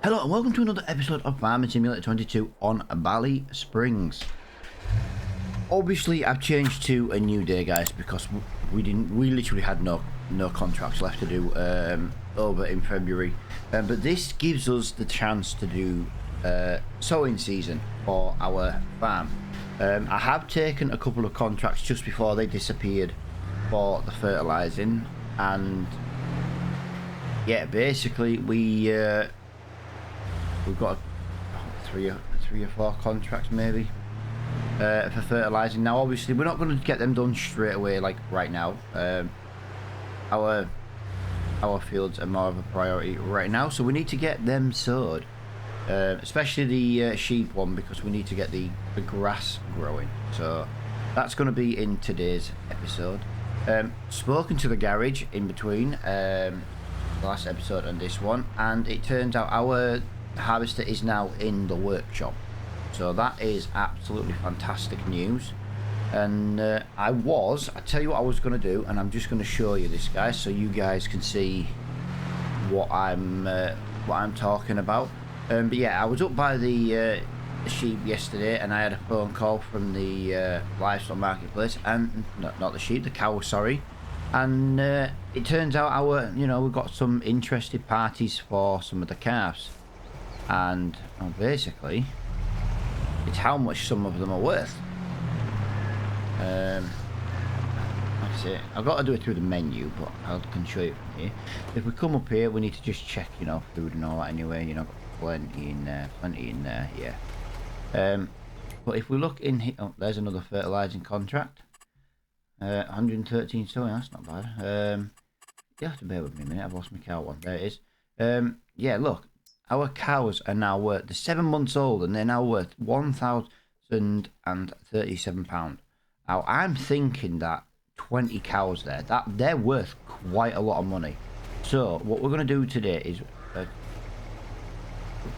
Hello and welcome to another episode of Farming Simulator 22 on Ballysprings. Obviously I've changed to a new day, guys, because we literally had no contracts left to do over in February, but this gives us the chance to do sowing season for our farm. I have taken a couple of contracts just before they disappeared for the fertilizing, and yeah, basically we've got three or four contracts maybe for fertilizing. Now obviously we're not going to get them done straight away, like right now. Our fields are more of a priority right now, so we need to get them sowed, especially the sheep one, because we need to get the grass growing. So that's going to be in today's episode. Spoken to the garage in between the last episode and this one, and it turns out our harvester is now in the workshop, so that is absolutely fantastic news. And I tell you what I was going to do, and I'm just going to show you this, guys, so you guys can see what I'm talking about. But yeah, I was up by the sheep yesterday, and I had a phone call from the livestock marketplace, and not the sheep, the cows, sorry. And it turns out we've got some interested parties for some of the calves. And basically it's how much some of them are worth. That's it. I've got to do it through the menu, but I can show you from here. If we come up here, we need to just check, food and all that anyway. Got plenty in there, yeah. But if we look in here, oh, there's another fertilizing contract. 113 sowing, that's not bad. You have to bear with me a minute, I've lost my cow one. There it is. Yeah, look. Our cows are now worth, they're 7 months old, and they're now worth £1,037. Now, I'm thinking that 20 cows there, that they're worth quite a lot of money. So, what we're going to do today is,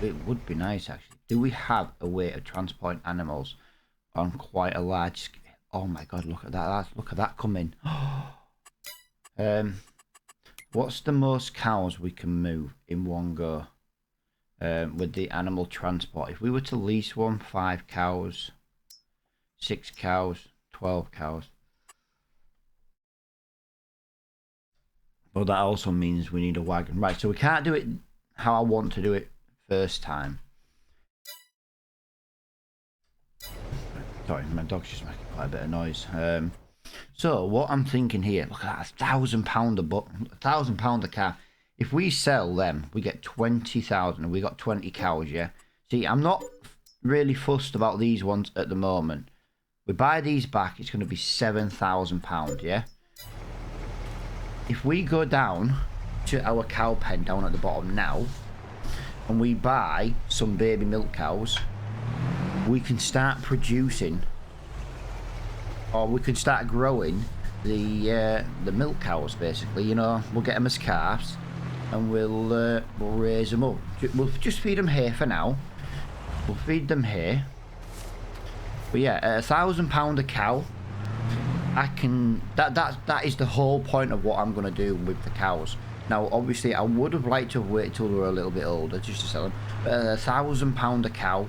it would be nice actually, do we have a way of transporting animals on quite a large scale? Oh my god, look at that, look at that coming. What's the most cows we can move in one go? With the animal transport, if we were to lease one, 5 cows, 6 cows, 12 cows. But that also means we need a wagon, right? So we can't do it how I want to do it first time. Sorry, my dog's just making quite a bit of noise. So what I'm thinking here, look at that, £1,000 a calf. If we sell them, we get 20,000, and we got 20 cows, yeah? See, I'm not really fussed about these ones at the moment. We buy these back, it's going to be £7,000, yeah? If we go down to our cow pen down at the bottom now, and we buy some baby milk cows, we can start producing, or we can start growing the milk cows, basically. We'll get them as calves, and we'll raise them up. We'll just feed them here for now. We'll feed them here. But yeah, £1,000 a cow. I can. That is the whole point of what I'm gonna do with the cows. Now, obviously, I would have liked to have waited till they were a little bit older just to sell them. But £1,000 a cow,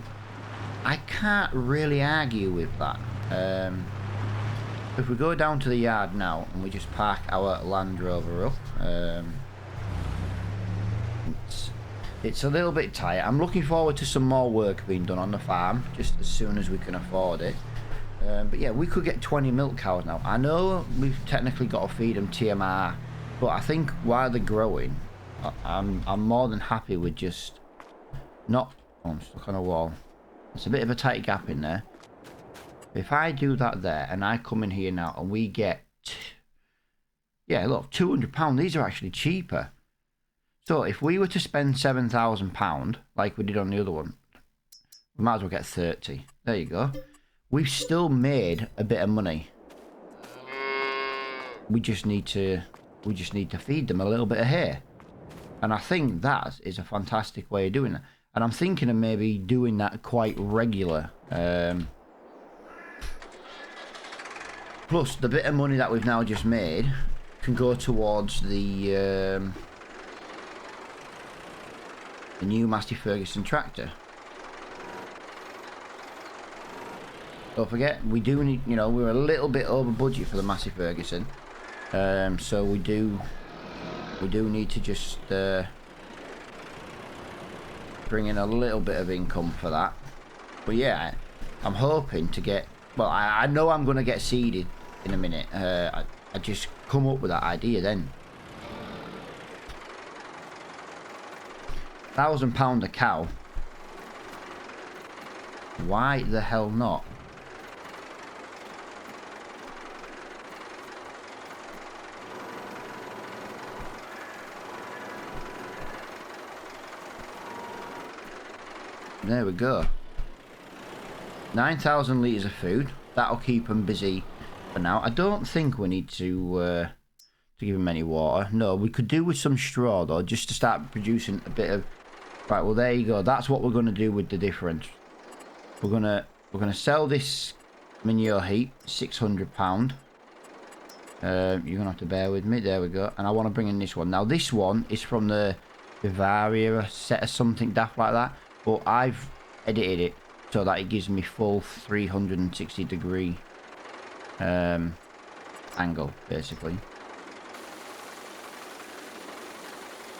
I can't really argue with that. If we go down to the yard now and we just park our Land Rover up. It's a little bit tight. I'm looking forward to some more work being done on the farm, just as soon as we can afford it. But yeah, we could get 20 milk cows now. I know we've technically got to feed them TMR, but I think while they're growing, I'm more than happy with just not... Oh, I'm stuck on a wall. It's a bit of a tight gap in there. If I do that there, and I come in here now, and we get... Yeah, look, £200. These are actually cheaper. So if we were to spend £7,000 like we did on the other one, we might as well get 30. There you go. We've still made a bit of money. We just need to feed them a little bit of hay. And I think that is a fantastic way of doing it. And I'm thinking of maybe doing that quite regular. Plus the bit of money that we've now just made can go towards the the new Massey Ferguson tractor. Don't forget, we do need, you know, we're a little bit over budget for the Massey Ferguson. So we do need to just bring in a little bit of income for that. But yeah, I'm hoping to get, well, I know I'm going to get seeded in a minute. I just come up with that idea then. £1,000 a cow. Why the hell not? There we go. 9,000 litres of food. That'll keep them busy for now. I don't think we need to give them any water. No, we could do with some straw though, just to start producing a bit of. Right, well there you go. That's what we're going to do with the difference. We're gonna sell this manure heap, £600. You're gonna have to bear with me. There we go. And I want to bring in this one. Now this one is from the Bavaria set or something daft like that. But I've edited it so that it gives me full 360-degree angle, basically.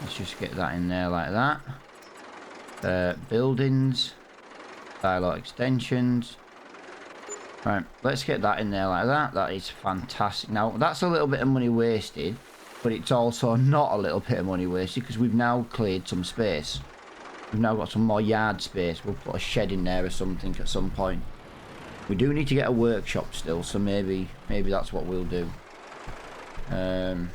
Let's just get that in there like that. Buildings, dialogue extensions. Right, let's get that in there like that. That is fantastic. Now, that's a little bit of money wasted, but it's also not a little bit of money wasted because we've now cleared some space. We've now got some more yard space. We'll put a shed in there or something at some point. We do need to get a workshop still, so maybe that's what we'll do. I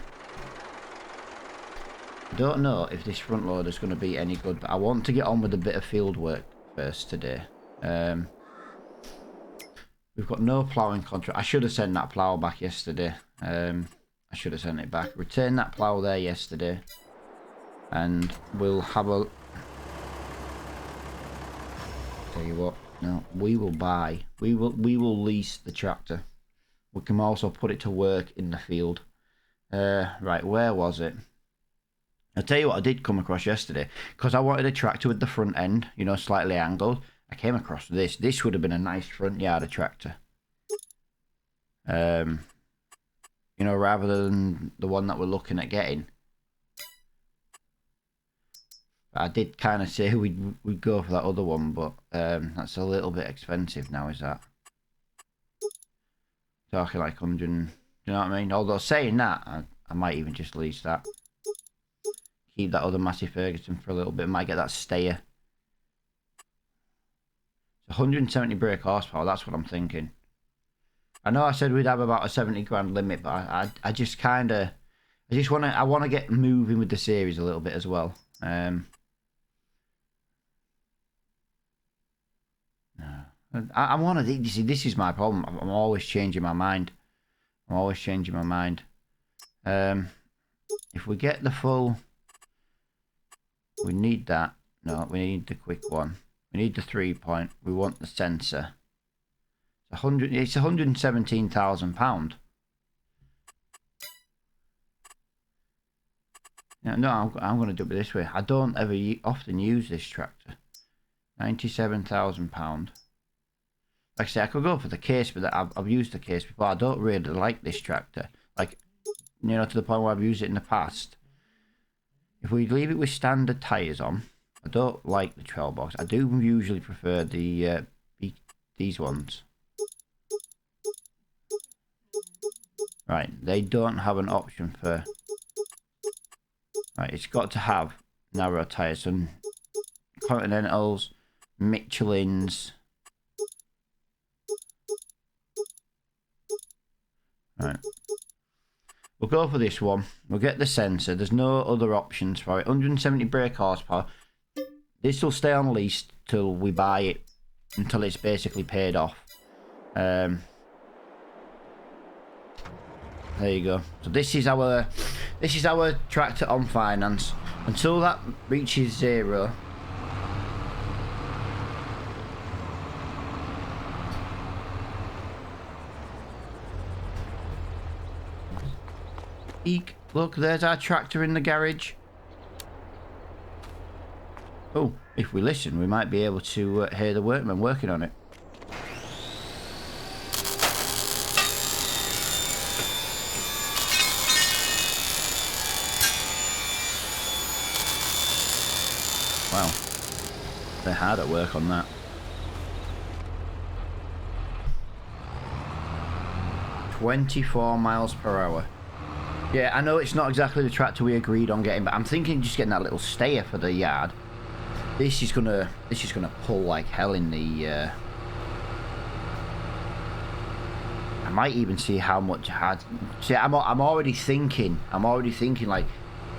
don't know if this front loader is going to be any good, but I want to get on with a bit of field work first today. We've got no ploughing contract. I should have sent that plough back yesterday. I should have sent it back. Returned that plough there yesterday, and we'll have a. Tell you what, no, we will buy. We will lease the tractor. We can also put it to work in the field. Right, where was it? I'll tell you what I did come across yesterday, because I wanted a tractor with the front end, you know, slightly angled. I came across this. This would have been a nice front yard tractor. You know, rather than the one that we're looking at getting. I did kind of say we'd go for that other one, but that's a little bit expensive now, is that? Talking like 100, you know what I mean? Although saying that, I might even just lease that. Keep that other Massey Ferguson for a little bit. Might get that stayer. It's 170 brake horsepower. That's what I'm thinking. I know I said we'd have about a 70 grand limit, but I just kind of, I want to get moving with the series a little bit as well. I'm one of these. You see, this is my problem. I'm always changing my mind. If we get the full, we need that. No, we need the quick one. We need the 3-point. We want the sensor. It's £117,000. No, I'm going to do it this way. I don't ever often use this tractor. £97,000. Like I say, I could go for the case, but I've used the case before. I don't really like this tractor. Like, you know, to the point where I've used it in the past. If we leave it with standard tyres on, I don't like the 12 box. I do usually prefer the these ones. Right, they don't have an option for. Right, it's got to have narrow tyres. So Continentals, Michelins. Right. We'll go for this one. We'll get the sensor. There's no other options for it. 170 brake horsepower. This will stay on lease till we buy it, until it's basically paid off. There you go. So this is our tractor on finance. Until that reaches 0. Eek, look, there's our tractor in the garage. Oh, if we listen, we might be able to hear the workmen working on it. Wow. They're hard at work on that. 24 miles per hour. Yeah, I know it's not exactly the tractor we agreed on getting, but I'm thinking just getting that little stayer for the yard. This is gonna pull like hell in the. I might even see how much I had. See, I'm already thinking like,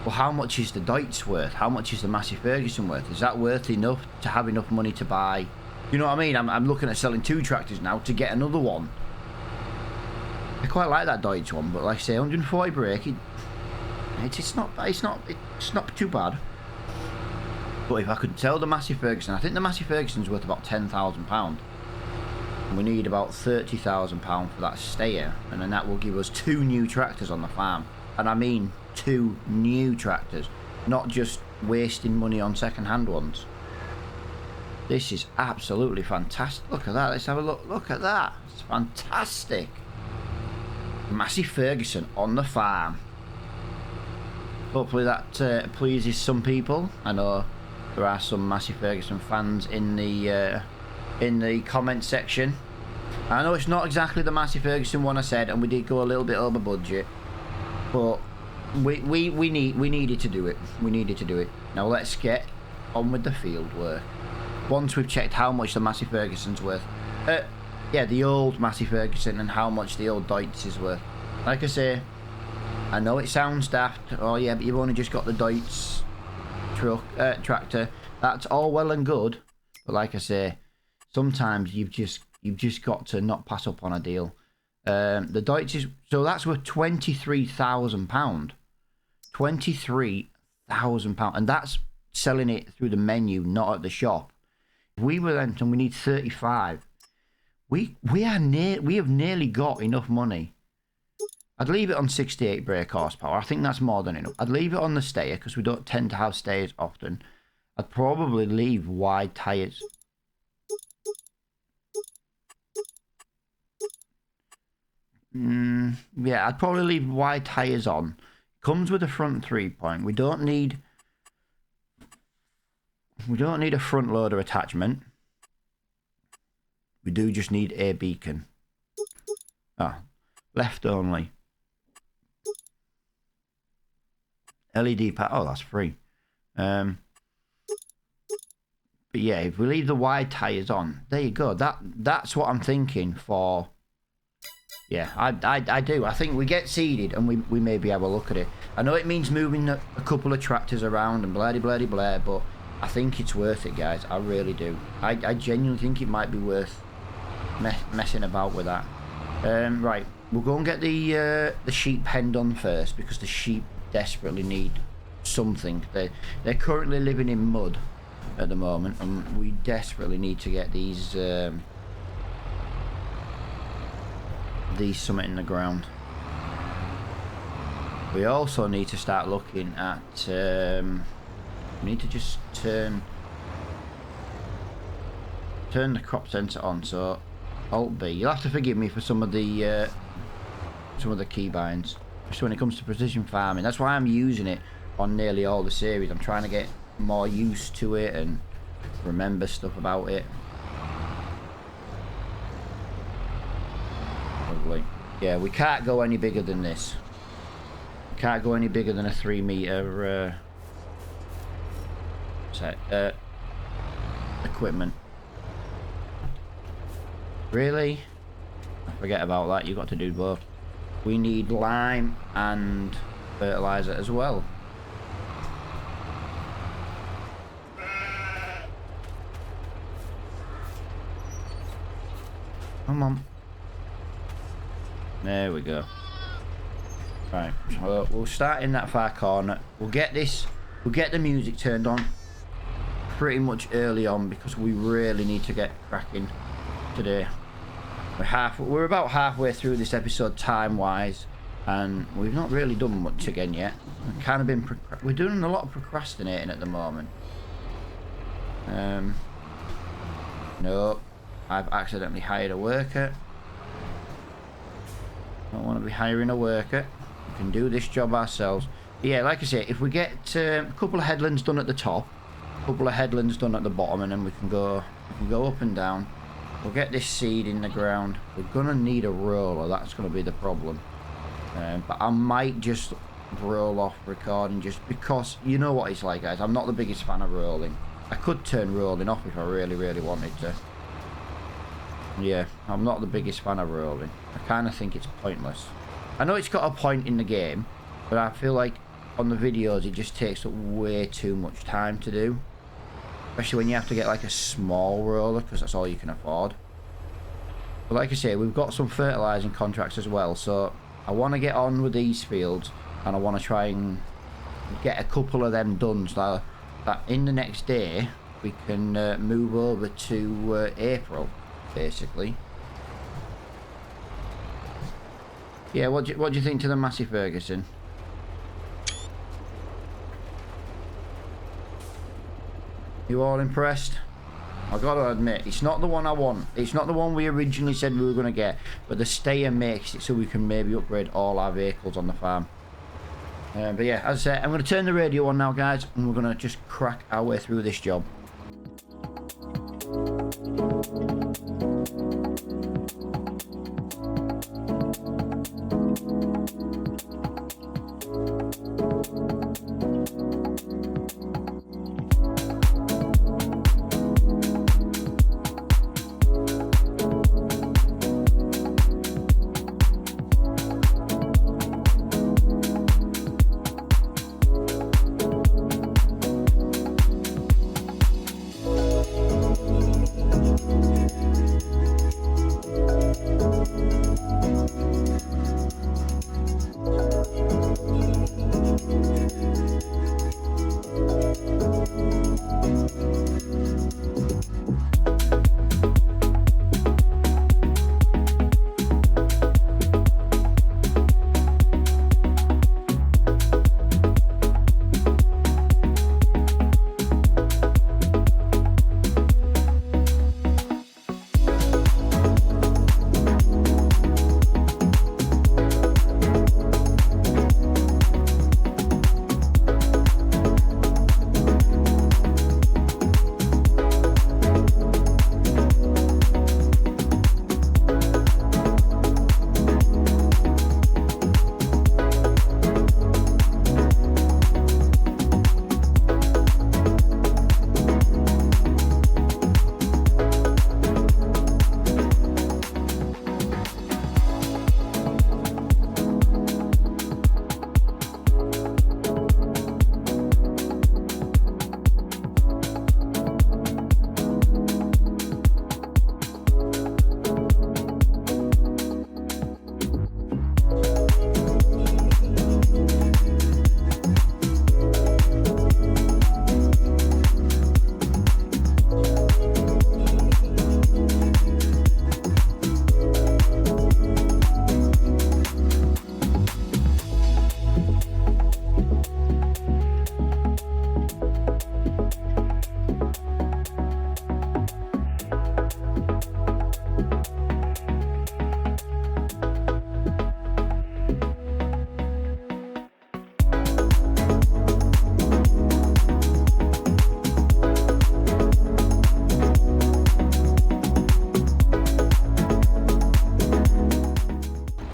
well, how much is the Deutz worth? How much is the Massey Ferguson worth? Is that worth enough to have enough money to buy? You know what I mean? I'm looking at selling 2 tractors now to get another one. I quite like that Deutz one, but like I say, 140 brake, it's not too bad. But if I could sell the Massey Ferguson, I think the Massey Ferguson's worth about £10,000. And we need about £30,000 for that stayer, and then that will give us 2 new tractors on the farm. And I mean 2 new tractors, not just wasting money on second-hand ones. This is absolutely fantastic. Look at that. Let's have a look. Look at that. It's fantastic. Massey Ferguson on the farm. Hopefully that pleases some people. I know there are some Massey Ferguson fans in the comment section. I know it's not exactly the Massey Ferguson one I said, and we did go a little bit over budget, but we needed to do it. We needed to do it. Now let's get on with the field work. Once we've checked how much the Massey Ferguson's worth. Yeah, the old Massey Ferguson and how much the old Deutz is worth. Like I say, I know it sounds daft. Oh yeah, but you've only just got the Deutz tractor. That's all well and good, but like I say, sometimes you've just got to not pass up on a deal. The Deutz is, so that's worth £23,000. £23,000, and that's selling it through the menu, not at the shop. If we were then, and we need 35. We have nearly got enough money. I'd leave it on 68 brake horsepower. I think that's more than enough. I'd leave it on the stayer because we don't tend to have stayers often. I'd probably leave wide tyres. Yeah, I'd probably leave wide tyres on. Comes with a front 3-point. We don't need a front loader attachment. We do just need a beacon. Ah, left only. LED pad. Oh, that's free. But yeah, if we leave the wide tyres on, there you go. That's what I'm thinking for. Yeah, I do. I think we get seeded and we maybe have a look at it. I know it means moving a couple of tractors around and blah blah blah, but I think it's worth it, guys. I really do. I genuinely think it might be worth messing about with that. Right, we'll go and get the sheep penned on first because the sheep desperately need something. They're currently living in mud at the moment, and we desperately need to get these summit in the ground. We also need to start looking at we need to just turn the crop sensor on. So Alt B. You'll have to forgive me for some of the keybinds, especially when it comes to precision farming. That's why I'm using it on nearly all the series. I'm trying to get more used to it and remember stuff about it. Lovely. Yeah, we can't go any bigger than this. We can't go any bigger than a 3 meter equipment. Really? Forget about that. You've got to do both. We need lime and fertilizer as well. Come on. There we go. Right, so we'll start in that far corner. We'll get the music turned on pretty much early on because we really need to get cracking today. We're about halfway through this episode time-wise, and we've not really done much again yet. We've kind of been we're doing a lot of procrastinating at the moment. No, I've accidentally hired a worker. Don't want to be hiring a worker. We can do this job ourselves. Yeah, like I say, if we get a couple of headlands done at the top, a couple of headlands done at the bottom, and then we can go up and down. We'll get this seed in the ground. We're gonna need a roller. That's gonna be the problem. But I might just roll off recording just because you know what it's like, guys. I'm not the biggest fan of rolling. I could turn rolling off if I really, really wanted to. Yeah, I'm not the biggest fan of rolling. I kind of think it's pointless. I know it's got a point in the game, but I feel like on the videos it just takes up way too much time to do. Especially when you have to get like a small roller, because that's all you can afford. But like I say, we've got some fertilising contracts as well, so I want to get on with these fields, and I want to try and get a couple of them done so that in the next day we can move over to April, basically. Yeah, what do you think to the MASSY, Ferguson? You all impressed? I gotta admit, it's not the one I want. It's not the one we originally said we were gonna get, but the stayer makes it so we can maybe upgrade all our vehicles on the farm. But yeah, as I said, I'm gonna turn the radio on now, guys, and we're gonna just crack our way through this job.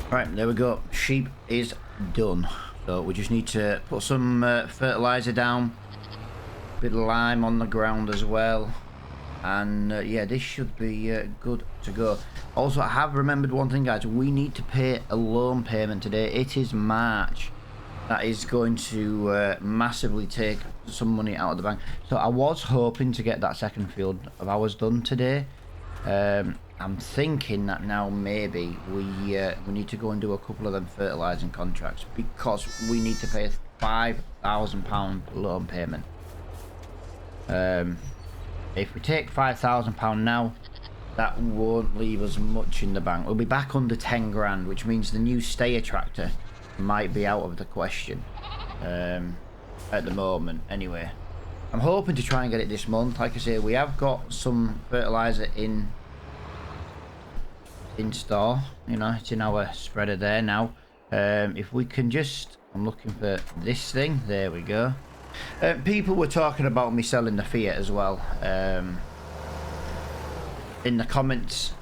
Right, there we go. Sheep is done. So we just need to put some fertilizer down, bit of lime on the ground as well, and yeah, this should be good to go. Also, I have remembered one thing, guys. We need to pay a loan payment today. It is March. That is going to massively take some money out of the bank. So I was hoping to get that second field of ours done today. I'm thinking that now maybe we need to go and do a couple of them fertilising contracts, because we need to pay a £5,000 loan payment. If we take £5,000 now, that won't leave us much in the bank. We'll be back under 10 grand, which means the new stayer tractor might be out of the question at the moment anyway. I'm hoping to try and get it this month. Like I say, we have got some fertilizer in store. You know, it's in our spreader there now. If we can just, I'm looking for this thing. There we go. People were talking about me selling the Fiat as well. In the comments.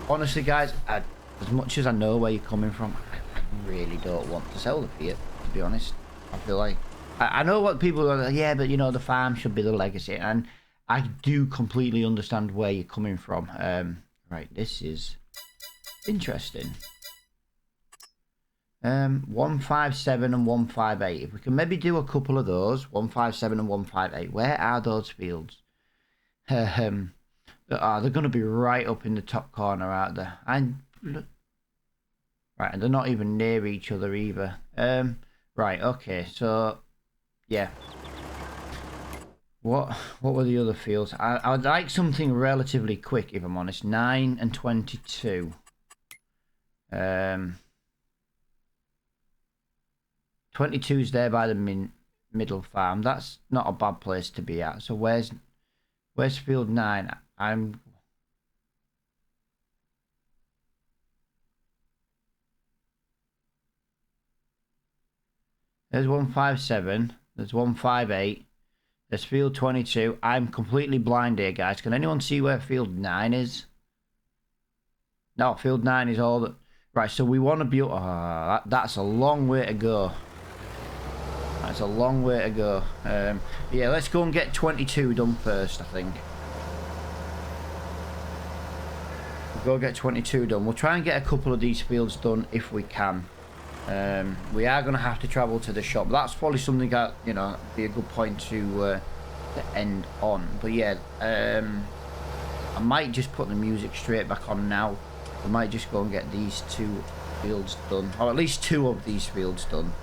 Honestly, guys, as much as I know where you're coming from, I really don't want to sell the Fiat, to be honest. I feel like I know what people are like, yeah, but you know, the farm should be the legacy, and I do completely understand where you're coming from. Right, this is interesting. 157 and 158. If we can maybe do a couple of those, 157 and 158. Where are those fields? They're going to be right up in the top corner, aren't they? And right, and they're not even near each other either. Right, okay, so yeah. What were the other fields? I would like something relatively quick, if I'm honest. 9 and 22. 22's there by the middle farm. That's not a bad place to be at. So where's field 9? There's 157. There's 158. There's field 22. I'm completely blind here, guys. Can anyone see where field 9 is? No, field 9 is all that. Right, so we want to be. Oh, that's a long way to go. That's a long way to go. Yeah, let's go and get 22 done first, I think. We'll go get 22 done. We'll try and get a couple of these fields done if we can. We are going to have to travel to the shop. That's probably something that, you know, be a good point to end on. But yeah, I might just put the music straight back on now. I might just go and get these 2 fields done, or at least 2 of these fields done.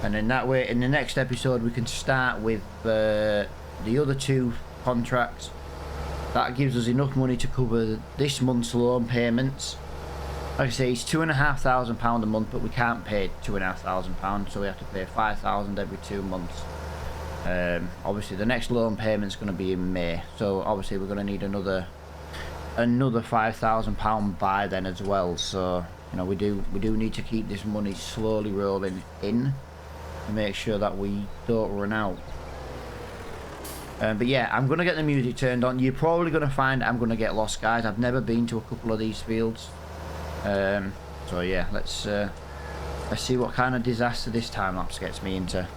And then that way, in the next episode, we can start with the other 2 contracts. That gives us enough money to cover this month's loan payments. Like I say, it's £2,500 a month, but we can't pay £2,500, so we have to pay £5,000 every 2 months. Obviously, the next loan payment's going to be in May, so obviously we're going to need another £5,000 by then as well. So you know, we do need to keep this money slowly rolling in to make sure that we don't run out. But yeah, I'm going to get the music turned on. You're probably going to find I'm going to get lost, guys. I've never been to a couple of these fields. So yeah, let's see what kind of disaster this time lapse gets me into.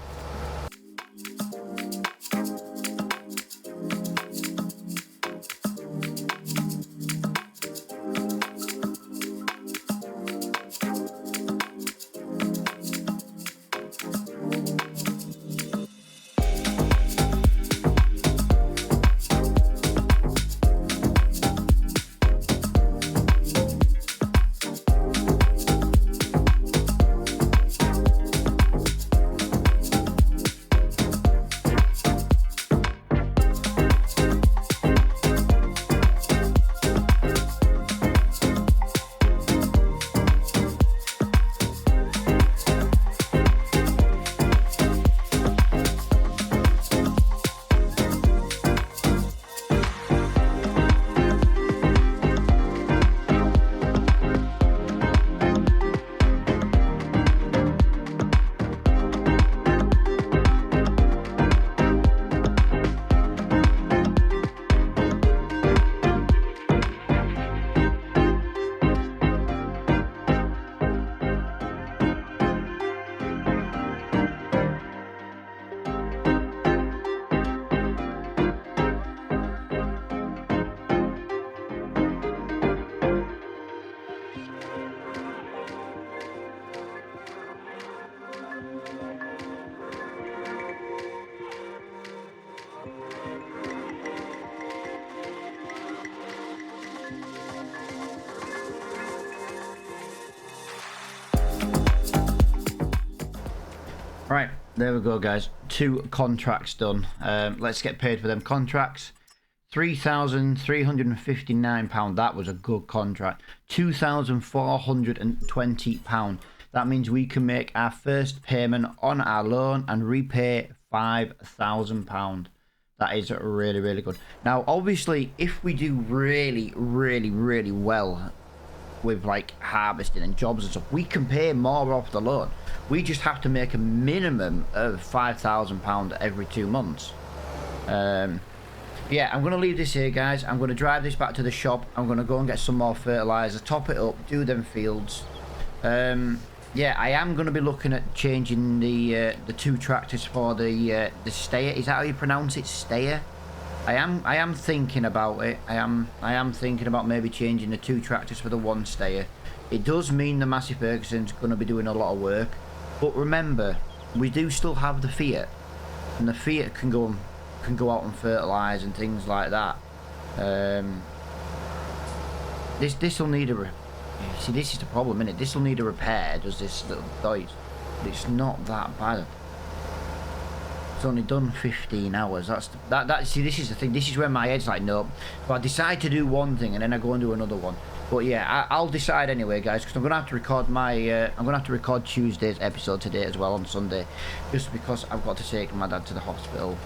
Right, there we go, guys. 2 contracts done. Let's get paid for them contracts. £3,359. That was a good contract. £2,420. That means we can make our first payment on our loan and repay £5,000. That is really, really good. Now, obviously, if we do really, really, really well with like harvesting and jobs and stuff, we can pay more off the loan. We just have to make a minimum of £5,000 every 2 months. Yeah, I'm going to leave this here, guys. I'm going to drive this back to the shop. I'm going to go and get some more fertilizer, top it up, do them fields. Yeah, I am going to be looking at changing the 2 tractors for the stayer. Is that how you pronounce it, stayer? I am thinking about it. I am thinking about maybe changing the 2 tractors for the 1 stayer. It does mean the Massey Ferguson's going to be doing a lot of work, but remember, we do still have the Fiat, and the Fiat can go out and fertilise and things like that. This will need a see, this is the problem, isn't it? This will need a repair, does this little Deutz, but it's not that bad. It's only done 15 hours. See, this is the thing. This is where my head's like, nope. So I decide to do one thing and then I go and do another one. But yeah, I'll decide anyway, guys, because I'm gonna have to record I'm gonna have to record Tuesday's episode today as well on Sunday, just because I've got to take my dad to the hospital.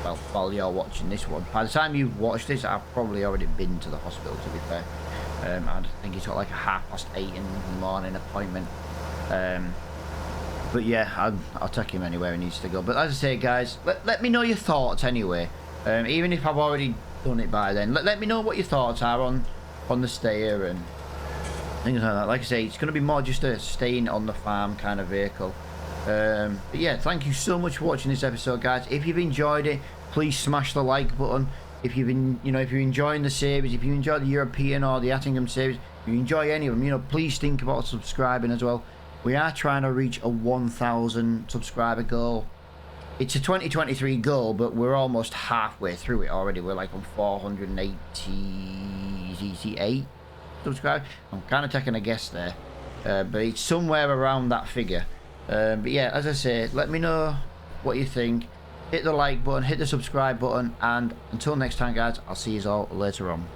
Well, while you're watching this one, by the time you've watched this, I've probably already been to the hospital, to be fair. I think he's got like a 8:30 in the morning appointment. But yeah, I'll take him anywhere he needs to go. But as I say, guys, let me know your thoughts anyway. Even if I've already done it by then, let me know what your thoughts are on the stayer and things like that. Like I say, it's going to be more just a staying on the farm kind of vehicle. But yeah, thank you so much for watching this episode, guys. If you've enjoyed it, please smash the like button. If you've been, if you're enjoying the series, if you enjoy the European or the Attingham series, if you enjoy any of them, please think about subscribing as well. We are trying to reach a 1,000 subscriber goal. It's a 2023 goal, but we're almost halfway through it already. We're like on 488 subscribers. I'm kind of taking a guess there, but it's somewhere around that figure. But yeah, as I say, let me know what you think. Hit the like button, hit the subscribe button, and until next time, guys, I'll see you all later on.